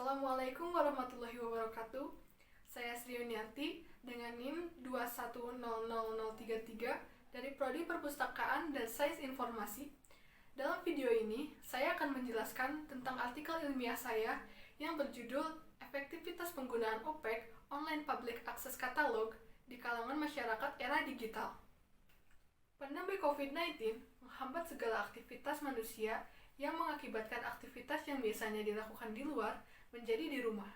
Assalamualaikum warahmatullahi wabarakatuh. Saya Sri Yuniarti dengan NIM 2100033 dari Prodi Perpustakaan dan Sains Informasi. Dalam video ini, saya akan menjelaskan tentang artikel ilmiah saya yang berjudul Efektivitas Penggunaan OPEC Online Public Access Catalog di kalangan masyarakat era digital. Pandemi COVID-19 menghambat segala aktivitas manusia yang mengakibatkan aktivitas yang biasanya dilakukan di luar menjadi di rumah.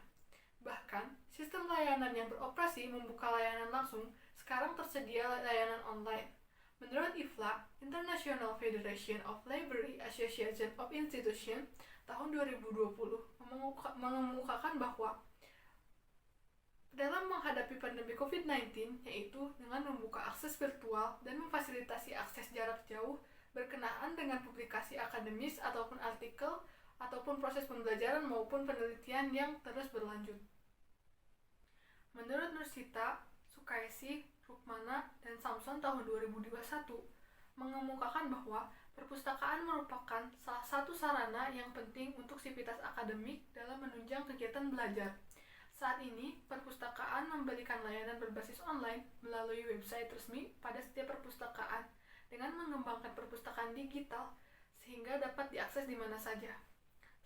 Bahkan, sistem layanan yang beroperasi membuka layanan langsung, sekarang tersedia layanan online. Menurut IFLA, International Federation of Library Association of Institutions, tahun 2020 mengemukakan bahwa dalam menghadapi pandemi COVID-19, yaitu dengan membuka akses virtual dan memfasilitasi akses jarak jauh berkenaan dengan publikasi akademis ataupun artikel ataupun proses pembelajaran maupun penelitian yang terus berlanjut. Menurut Nursita, Sukaisi, Rukmana, dan Samson tahun 2021 mengemukakan bahwa perpustakaan merupakan salah satu sarana yang penting untuk sivitas akademik dalam menunjang kegiatan belajar. Saat ini, perpustakaan memberikan layanan berbasis online melalui website resmi pada setiap perpustakaan dengan mengembangkan perpustakaan digital sehingga dapat diakses di mana saja.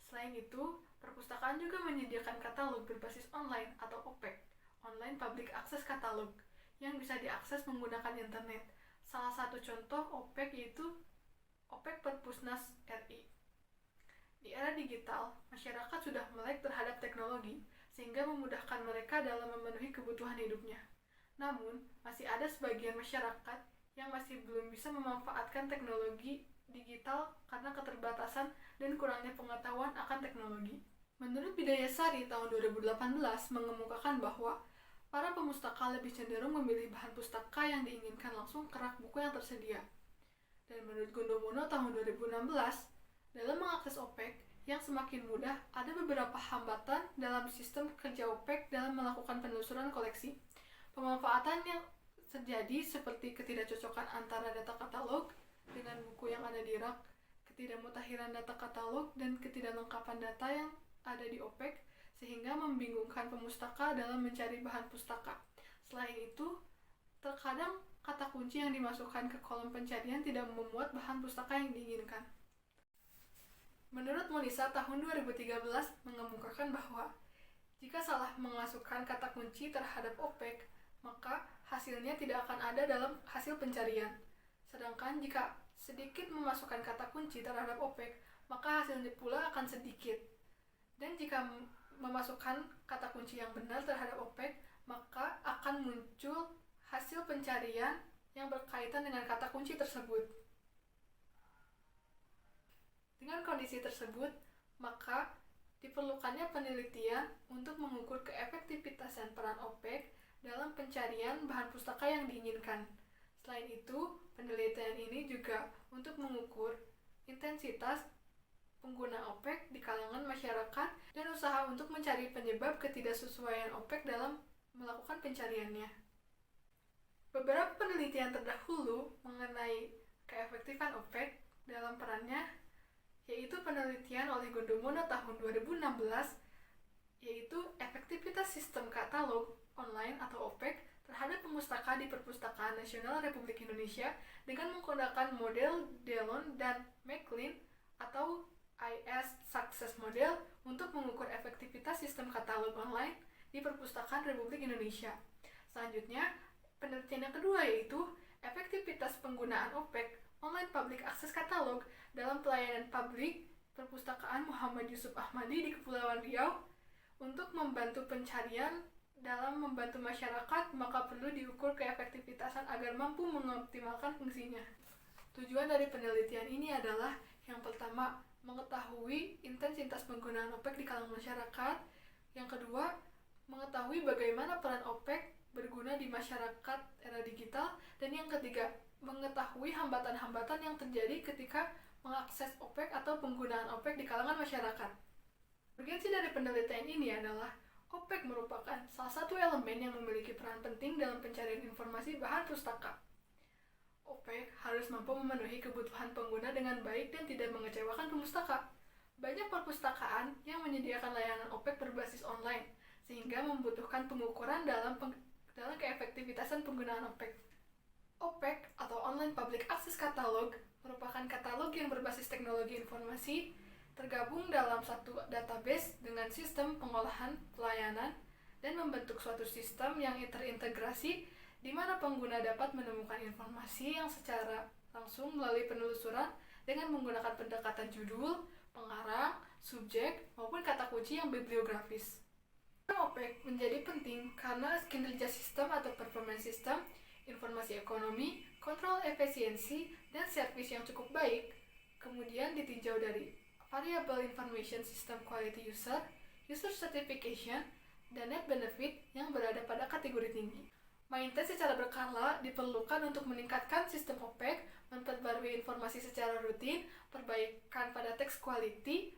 Selain itu, perpustakaan juga menyediakan katalog berbasis online atau OPEC, Online Public Access Catalog, yang bisa diakses menggunakan internet. Salah satu contoh OPEC yaitu OPEC Perpusnas RI. Di era digital, masyarakat sudah melek terhadap teknologi sehingga memudahkan mereka dalam memenuhi kebutuhan hidupnya. Namun, masih ada sebagian masyarakat yang masih belum bisa memanfaatkan teknologi digital karena keterbatasan dan kurangnya pengetahuan akan teknologi. Menurut Bidayasari tahun 2018 mengemukakan bahwa para pemustaka lebih cenderung memilih bahan pustaka yang diinginkan langsung ke rak buku yang tersedia. Dan menurut Gondomono tahun 2016, dalam mengakses OPEC yang semakin mudah, ada beberapa hambatan dalam sistem kerja OPEC dalam melakukan penelusuran koleksi. Pemanfaatan yang terjadi seperti ketidakcocokan antara data katalog dengan buku yang ada di rak, ketidakmutahiran data katalog, dan ketidaklengkapan data yang ada di OPEC sehingga membingungkan pemustaka dalam mencari bahan pustaka. Selain itu, terkadang kata kunci yang dimasukkan ke kolom pencarian tidak memuat bahan pustaka yang diinginkan. Menurut Monisa tahun 2013 mengemukakan bahwa jika salah memasukkan kata kunci terhadap OPEC, maka hasilnya tidak akan ada dalam hasil pencarian. Sedangkan jika sedikit memasukkan kata kunci terhadap OPEC, maka hasilnya pula akan sedikit. Dan jika memasukkan kata kunci yang benar terhadap OPEC, maka akan muncul hasil pencarian yang berkaitan dengan kata kunci tersebut. Dengan kondisi tersebut, maka diperlukannya penelitian untuk mengukur keefektivitasan peran OPEC dalam pencarian bahan pustaka yang diinginkan. Selain itu, penelitian ini juga untuk mengukur intensitas pengguna OPEC di kalangan masyarakat dan usaha untuk mencari penyebab ketidaksesuaian OPEC dalam melakukan pencariannya. Beberapa penelitian terdahulu mengenai keefektifan OPEC dalam perannya yaitu penelitian oleh Gondomono tahun 2016 yaitu efektivitas sistem katalog online atau OPEC terhadap pemustaka di Perpustakaan Nasional Republik Indonesia dengan menggunakan model Dellon dan McLean atau IS Success Model untuk mengukur efektivitas sistem katalog online di Perpustakaan Republik Indonesia. Selanjutnya, penelitian yang kedua yaitu efektivitas penggunaan OPEC Online Public Access Catalog dalam pelayanan publik Perpustakaan Muhammad Yusuf Ahmadi di Kepulauan Riau. Untuk membantu pencarian dalam membantu masyarakat, maka perlu diukur keefektivitasan agar mampu mengoptimalkan fungsinya. Tujuan dari penelitian ini adalah yang pertama, mengetahui intensitas penggunaan OPEC di kalangan masyarakat. Yang kedua, mengetahui bagaimana peran OPEC berguna di masyarakat era digital. Dan yang ketiga, mengetahui hambatan-hambatan yang terjadi ketika mengakses OPEC atau penggunaan OPEC di kalangan masyarakat. Urgensi dari penelitian ini adalah OPEC merupakan salah satu elemen yang memiliki peran penting dalam pencarian informasi bahan pustaka. OPEC harus mampu memenuhi kebutuhan pengguna dengan baik dan tidak mengecewakan pemustaka. Banyak perpustakaan yang menyediakan layanan OPEK berbasis online, sehingga membutuhkan pengukuran dalam keefektivitasan penggunaan OPEK. OPEK atau Online Public Access Catalog merupakan katalog yang berbasis teknologi informasi, tergabung dalam satu database dengan sistem pengolahan pelayanan, dan membentuk suatu sistem yang terintegrasi di mana pengguna dapat menemukan informasi yang secara langsung melalui penelusuran dengan menggunakan pendekatan judul, pengarang, subjek, maupun kata kunci yang bibliografis. OPEK menjadi penting karena kinerja sistem atau performance system, informasi ekonomi, kontrol efisiensi, dan servis yang cukup baik, kemudian ditinjau dari Variable Information System Quality User, User Certification, dan Net Benefit yang berada pada kategori tinggi. Maintenance secara berkala diperlukan untuk meningkatkan sistem OPEK, memperbarui informasi secara rutin, perbaikan pada teks quality,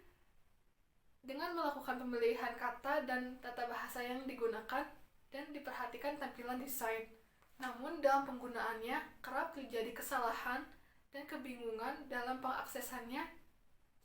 dengan melakukan pemilihan kata dan tata bahasa yang digunakan, dan diperhatikan tampilan desain. Namun dalam penggunaannya kerap terjadi kesalahan dan kebingungan dalam pengaksesannya,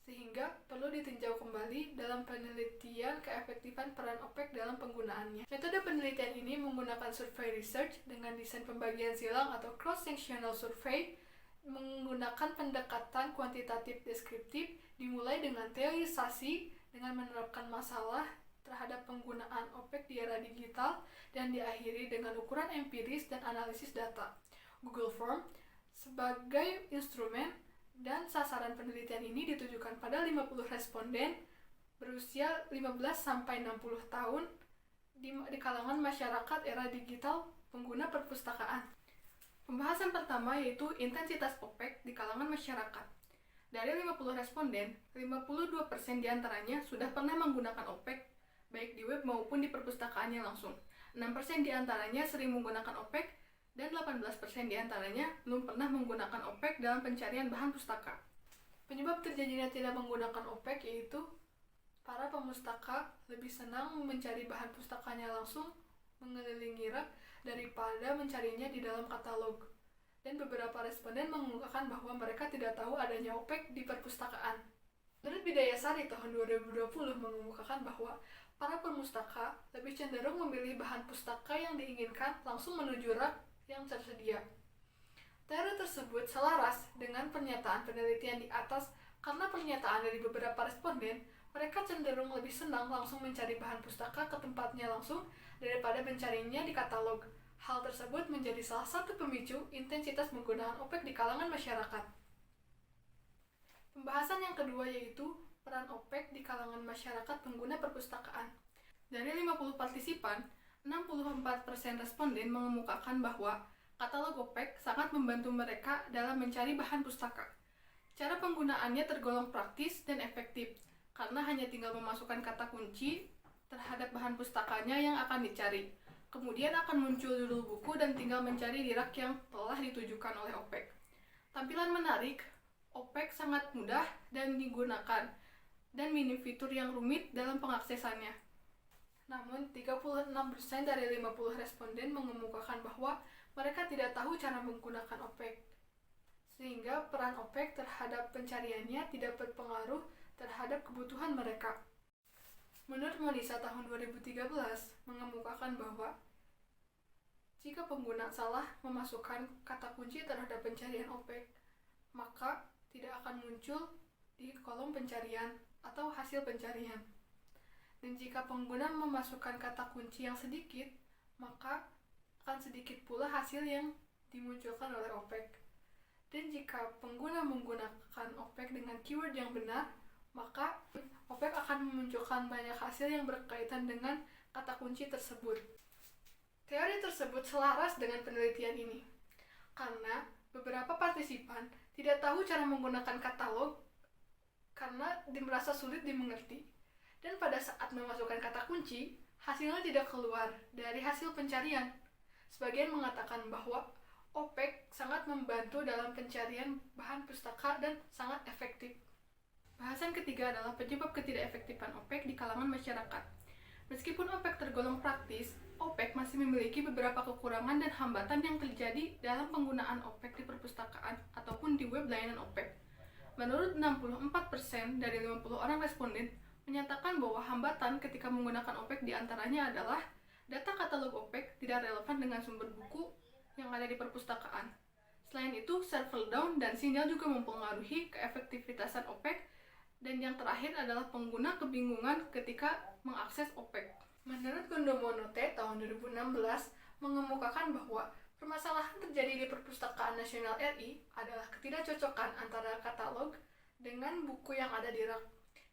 sehingga perlu ditinjau kembali dalam penelitian keefektifan peran OPEK dalam penggunaannya. Metode penelitian ini menggunakan survey research dengan desain pembagian silang atau cross-sectional survey, menggunakan pendekatan kuantitatif deskriptif, dimulai dengan teorisasi dengan menerapkan masalah terhadap penggunaan OPEK di era digital, dan diakhiri dengan ukuran empiris dan analisis data. Google Form sebagai instrumen dan sasaran penelitian ini ditujukan pada 50 responden berusia 15-60 tahun di kalangan masyarakat era digital pengguna perpustakaan. Pembahasan pertama yaitu intensitas OPEK di kalangan masyarakat. Dari 50 responden, 52% diantaranya sudah pernah menggunakan OPEK, baik di web maupun di perpustakaannya langsung. 6% diantaranya sering menggunakan OPEK, dan 18% diantaranya belum pernah menggunakan OPEK dalam pencarian bahan pustaka. Penyebab terjadinya tidak menggunakan OPEK yaitu para pemustaka lebih senang mencari bahan pustakanya langsung mengelilingi rak daripada mencarinya di dalam katalog. Dan beberapa responden mengemukakan bahwa mereka tidak tahu adanya OPEK di perpustakaan. Menurut Bidayasari tahun 2020 mengemukakan bahwa para pemustaka lebih cenderung memilih bahan pustaka yang diinginkan langsung menuju rak yang tersedia. Teori tersebut selaras dengan pernyataan penelitian di atas karena pernyataan dari beberapa responden, mereka cenderung lebih senang langsung mencari bahan pustaka ke tempatnya langsung daripada mencarinya di katalog. Hal tersebut menjadi salah satu pemicu intensitas penggunaan OPEK di kalangan masyarakat. Pembahasan yang kedua yaitu peran OPEK di kalangan masyarakat pengguna perpustakaan. Dari 50 partisipan, 64% responden mengemukakan bahwa katalog OPEK sangat membantu mereka dalam mencari bahan pustaka. Cara penggunaannya tergolong praktis dan efektif, karena hanya tinggal memasukkan kata kunci terhadap bahan pustakanya yang akan dicari. Kemudian akan muncul judul buku dan tinggal mencari di rak yang telah ditujukan oleh OPEK. Tampilan menarik, OPEK sangat mudah dan digunakan, dan minim fitur yang rumit dalam pengaksesannya. Namun, 36% dari 50 responden mengemukakan bahwa mereka tidak tahu cara menggunakan OPEK, sehingga peran OPEK terhadap pencariannya tidak berpengaruh terhadap kebutuhan mereka. Menurut Monisa tahun 2013 mengemukakan bahwa jika pengguna salah memasukkan kata kunci terhadap pencarian OPEK, maka tidak akan muncul di kolom pencarian atau hasil pencarian. Dan jika pengguna memasukkan kata kunci yang sedikit, maka akan sedikit pula hasil yang dimunculkan oleh OPEK. Dan jika pengguna menggunakan OPEK dengan keyword yang benar, maka OPEK akan memunculkan banyak hasil yang berkaitan dengan kata kunci tersebut. Teori tersebut selaras dengan penelitian ini, karena beberapa partisipan tidak tahu cara menggunakan katalog karena merasa sulit dimengerti. Dan pada saat memasukkan kata kunci, hasilnya tidak keluar dari hasil pencarian. Sebagian mengatakan bahwa OPEK sangat membantu dalam pencarian bahan pustaka dan sangat efektif. Bahasan ketiga adalah penyebab ketidakefektifan OPEK di kalangan masyarakat. Meskipun OPEK tergolong praktis, OPEK masih memiliki beberapa kekurangan dan hambatan yang terjadi dalam penggunaan OPEK di perpustakaan ataupun di web layanan OPEK. Menurut 64% dari 50 orang responden menyatakan bahwa hambatan ketika menggunakan OPEC diantaranya adalah data katalog OPEC tidak relevan dengan sumber buku yang ada di perpustakaan. Selain itu, server down dan sinyal juga mempengaruhi keefektivitasan OPEC, dan yang terakhir adalah pengguna kebingungan ketika mengakses OPEC. Menurut Gondomonote tahun 2016 mengemukakan bahwa permasalahan terjadi di Perpustakaan Nasional RI adalah ketidakcocokan antara katalog dengan buku yang ada di rak.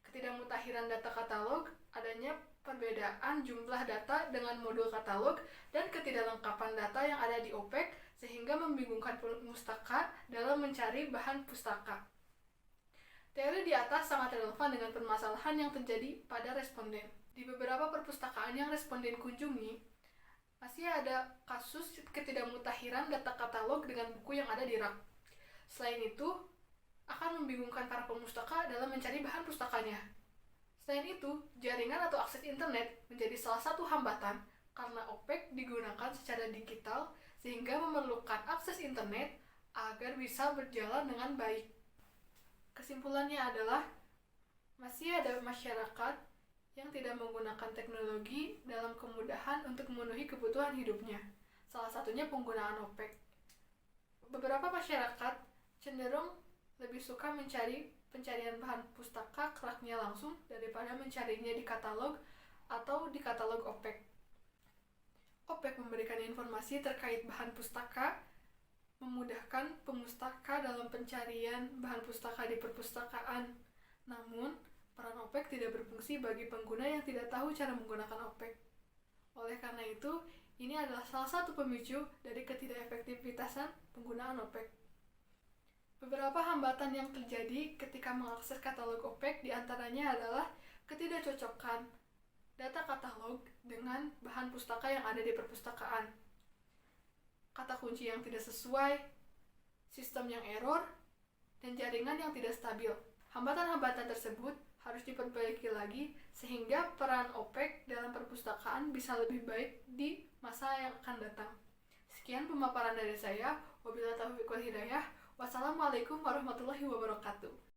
Ketidakmutahiran data katalog, adanya perbedaan jumlah data dengan modul katalog, dan ketidaklengkapan data yang ada di OPEC sehingga membingungkan pustaka dalam mencari bahan pustaka. Teori di atas sangat relevan dengan permasalahan yang terjadi pada responden. Di beberapa perpustakaan yang responden kunjungi, masih ada kasus ketidakmutahiran data katalog dengan buku yang ada di rak. Selain itu, akan membingungkan para pemustaka dalam mencari bahan pustakanya. Selain itu, jaringan atau akses internet menjadi salah satu hambatan karena OPEC digunakan secara digital sehingga memerlukan akses internet agar bisa berjalan dengan baik. Kesimpulannya adalah masih ada masyarakat yang tidak menggunakan teknologi dalam kemudahan untuk memenuhi kebutuhan hidupnya. Salah satunya penggunaan OPEC. Beberapa masyarakat cenderung lebih suka mencari pencarian bahan pustaka ke raknya langsung daripada mencarinya di katalog atau di katalog OPEC. OPEC memberikan informasi terkait bahan pustaka, memudahkan pemustaka dalam pencarian bahan pustaka di perpustakaan. Namun, peran OPEC tidak berfungsi bagi pengguna yang tidak tahu cara menggunakan OPEC. Oleh karena itu, ini adalah salah satu pemicu dari ketidakefektivitasan penggunaan OPEC. Beberapa hambatan yang terjadi ketika mengakses katalog OPEC diantaranya adalah ketidakcocokan data katalog dengan bahan pustaka yang ada di perpustakaan, kata kunci yang tidak sesuai, sistem yang error, dan jaringan yang tidak stabil. Hambatan-hambatan tersebut harus diperbaiki lagi sehingga peran OPEC dalam perpustakaan bisa lebih baik di masa yang akan datang. Sekian pemaparan dari saya. Wabillahi taufiq wal hidayah. Wassalamualaikum warahmatullahi wabarakatuh.